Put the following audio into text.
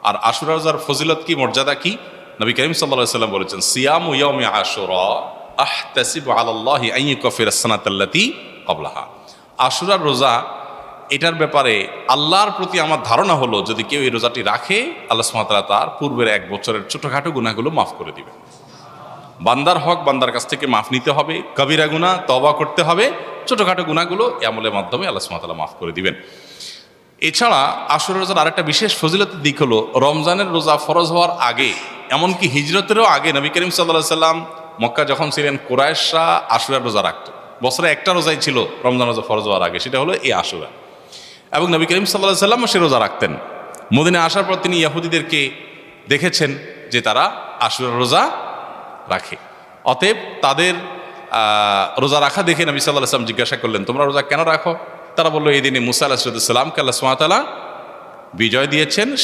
আর আশুরা রোজার ফজিলত কি, মর্যাদা কি? নবী করিম সাল্লাল্লাহু আলাইহি ওয়াসাল্লাম বলেছেন, সিয়ামু ইয়াউমি আশুরা আহতাসিবু আলাল্লাহি আন ইউকাফিরা আস-সানাতাল্লাতী ক্বাবলাহা। আশুরার রোজা, এটার ব্যাপারে আল্লাহর প্রতি আমার ধারণা হলো, যদি কেউ এই রোজাটি রাখে, আল্লাহ সুবহানাহু ওয়া তাআলা তার পূর্বের এক বছরের ছোটখাটো গুনাহগুলো মাফ করে দিবেন। বান্দার হক বান্দার কাছ থেকে মাফ নিতে হবে, কবিরা গুনাহ তওবা করতে হবে, ছোটখাটো গুনাহগুলো এই আমলের মাধ্যমে আল্লাহ সুবহানাহু ওয়া তাআলা মাফ করে দিবেন। এছাড়া আশুরা রোজার আরেকটা বিশেষ ফজিলতের দিক হলো, রমজানের রোজা ফরজ হওয়ার আগে, এমনকি হিজরতেরও আগে নবী করিম সাল্লাল্লাহু আলাইহি সাল্লাম মক্কা যখন ছিলেন, কুরাইশরা আশুরার রোজা রাখত। বছরে একটা রোজাই ছিল রমজান রোজা ফরজ হওয়ার আগে, সেটা হলো এই আশুরা। এবং নবী করিম সাল্লাল্লাহু আলাইহি সাল্লামও সে রোজা রাখতেন। মদিনায় আসার পর তিনি ইহুদিদেরকে দেখেছেন যে তারা আশুরার রোজা রাখে। অতএব তাদের রোজা রাখা দেখে নবী সাল্লাল্লাহু আলাইহি সাল্লাম জিজ্ঞাসা করলেন, তোমরা রোজা কেন রাখো? তারা বললো, এই দিনে মুসা আলাইহিস সালামকে আল্লাহ সুবহানাহু ওয়া তাআলা বিজয় দিয়েছেন,